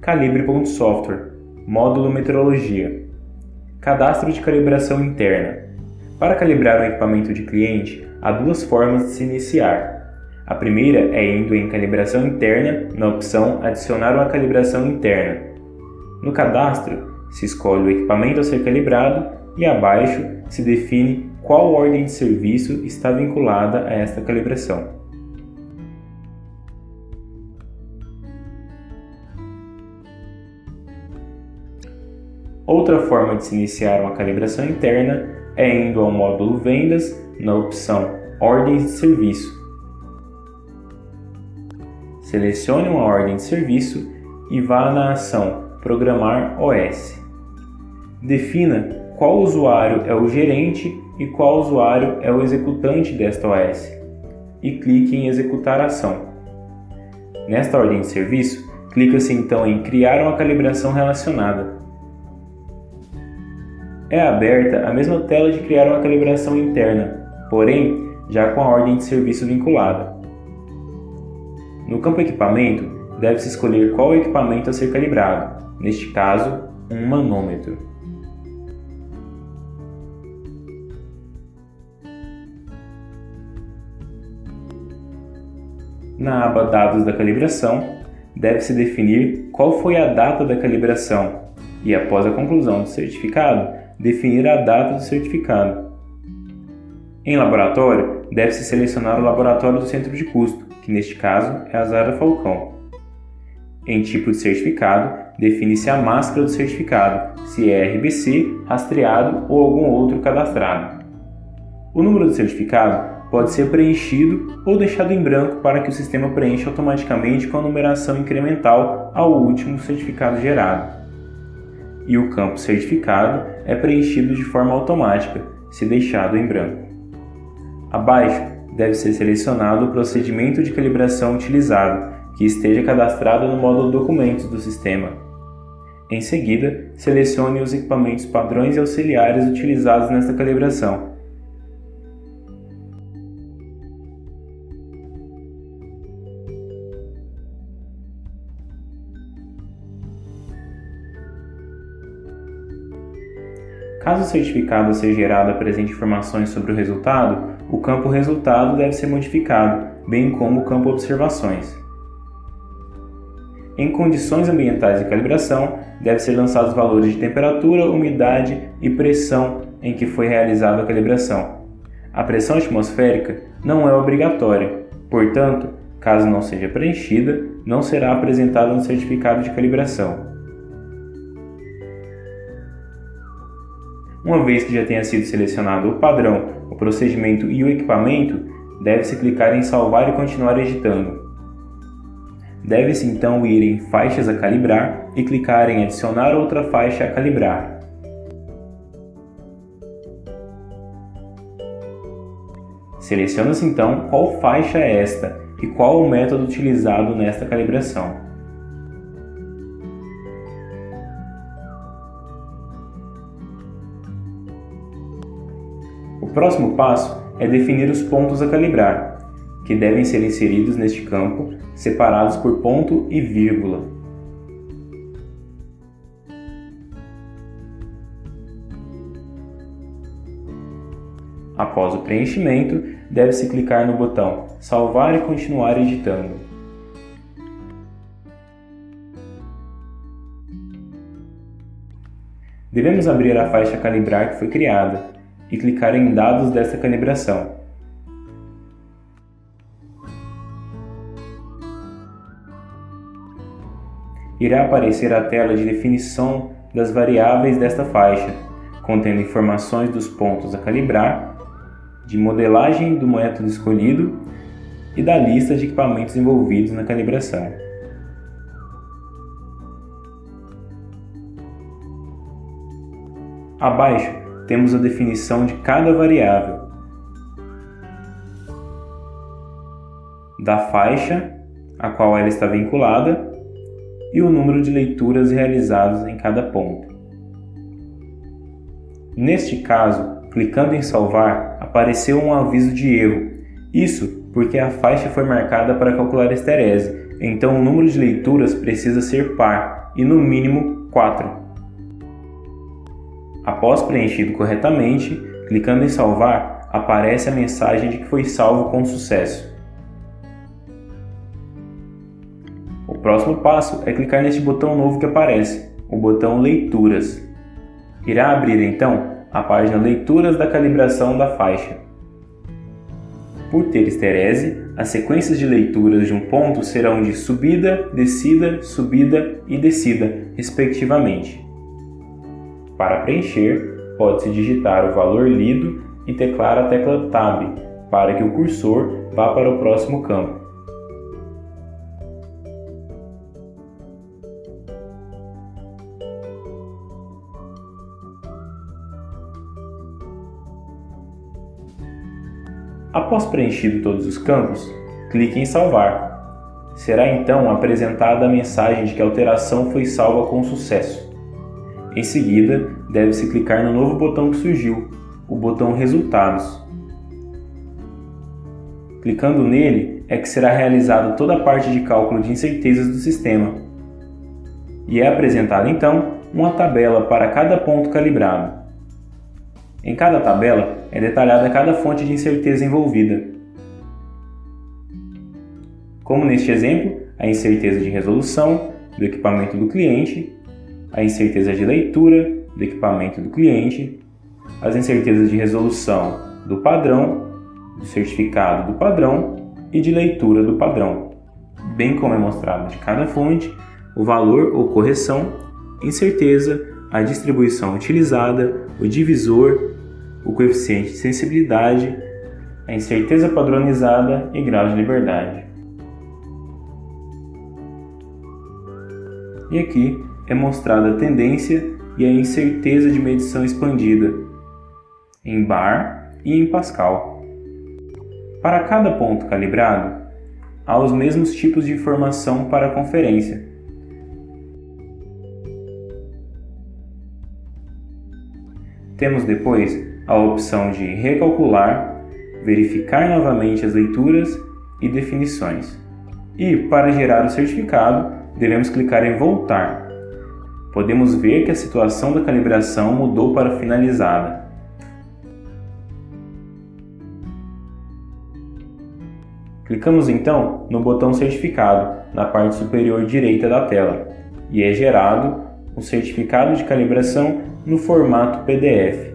Calibre.software, módulo Metrologia. Cadastro de calibração interna. Para calibrar um equipamento de cliente, há duas formas de se iniciar. A primeira é indo em Calibração interna, na opção Adicionar uma calibração interna. No cadastro, se escolhe o equipamento a ser calibrado e abaixo se define qual ordem de serviço está vinculada a esta calibração. Outra forma de se iniciar uma calibração interna é indo ao módulo Vendas, na opção Ordens de Serviço. Selecione uma ordem de serviço e vá na ação Programar OS. Defina qual usuário é o gerente e qual usuário é o executante desta OS e clique em Executar a ação. Nesta ordem de serviço, clica-se então em Criar uma calibração relacionada. É aberta a mesma tela de criar uma calibração interna, porém já com a ordem de serviço vinculada. No campo Equipamento, deve-se escolher qual equipamento a ser calibrado, neste caso, um manômetro. Na aba Dados da calibração, deve-se definir qual foi a data da calibração e, após a conclusão do certificado, definir a data do certificado. Em laboratório, deve-se selecionar o laboratório do centro de custo, que neste caso é a Zara Falcão. Em tipo de certificado, define-se a máscara do certificado, se é RBC, rastreado ou algum outro cadastrado. O número do certificado pode ser preenchido ou deixado em branco para que o sistema preencha automaticamente com a numeração incremental ao último certificado gerado. E o campo certificado é preenchido de forma automática, se deixado em branco. Abaixo, deve ser selecionado o procedimento de calibração utilizado, que esteja cadastrado no módulo Documentos do sistema. Em seguida, selecione os equipamentos padrões e auxiliares utilizados nesta calibração. Caso o certificado a ser gerado apresente informações sobre o resultado, o campo Resultado deve ser modificado, bem como o campo Observações. Em condições ambientais de calibração, deve ser lançados os valores de temperatura, umidade e pressão em que foi realizada a calibração. A pressão atmosférica não é obrigatória, portanto, caso não seja preenchida, não será apresentada no certificado de calibração. Uma vez que já tenha sido selecionado o padrão, o procedimento e o equipamento, deve-se clicar em Salvar e continuar editando. Deve-se então ir em Faixas a calibrar e clicar em Adicionar outra faixa a calibrar. Seleciona-se então qual faixa é esta e qual o método utilizado nesta calibração. O próximo passo é definir os pontos a calibrar, que devem ser inseridos neste campo, separados por ponto e vírgula. Após o preenchimento, deve-se clicar no botão Salvar e continuar editando. Devemos abrir a faixa Calibrar que foi criada e clicar em Dados desta calibração. Irá aparecer a tela de definição das variáveis desta faixa, contendo informações dos pontos a calibrar, de modelagem do método escolhido e da lista de equipamentos envolvidos na calibração. Abaixo, temos a definição de cada variável, da faixa a qual ela está vinculada e o número de leituras realizadas em cada ponto. Neste caso, clicando em salvar, apareceu um aviso de erro. Isso porque a faixa foi marcada para calcular esterese, então o número de leituras precisa ser par. e no mínimo 4. Após preenchido corretamente, clicando em salvar, aparece a mensagem de que foi salvo com sucesso. O próximo passo é clicar neste botão novo que aparece, o botão Leituras. Irá abrir então a página Leituras da calibração da faixa. Por ter esterese, as sequências de leituras de um ponto serão de subida e descida, respectivamente. Para preencher, pode-se digitar o valor lido e teclar a tecla Tab para que o cursor vá para o próximo campo. Após preenchido todos os campos, clique em salvar. Será então apresentada a mensagem de que a alteração foi salva com sucesso. Em seguida, deve-se clicar no novo botão que surgiu, o botão Resultados. Clicando nele é que será realizada toda a parte de cálculo de incertezas do sistema. E é apresentada então uma tabela para cada ponto calibrado. Em cada tabela é detalhada cada fonte de incerteza envolvida. Como neste exemplo, a incerteza de resolução do equipamento do cliente, a incerteza de leitura do equipamento do cliente, as incertezas de resolução do padrão, do certificado do padrão e de leitura do padrão, bem como é mostrado de cada fonte, o valor ou correção, incerteza, a distribuição utilizada, o divisor, o coeficiente de sensibilidade, a incerteza padronizada e grau de liberdade. E aqui é mostrada a tendência e a incerteza de medição expandida, em bar e em Pascal. Para cada ponto calibrado, há os mesmos tipos de informação para a conferência. Temos depois a opção de recalcular, verificar novamente as leituras e definições. E, para gerar o certificado, devemos clicar em Voltar. Podemos ver que a situação da calibração mudou para finalizada. Clicamos então no botão Certificado, na parte superior direita da tela, e é gerado um certificado de calibração no formato PDF.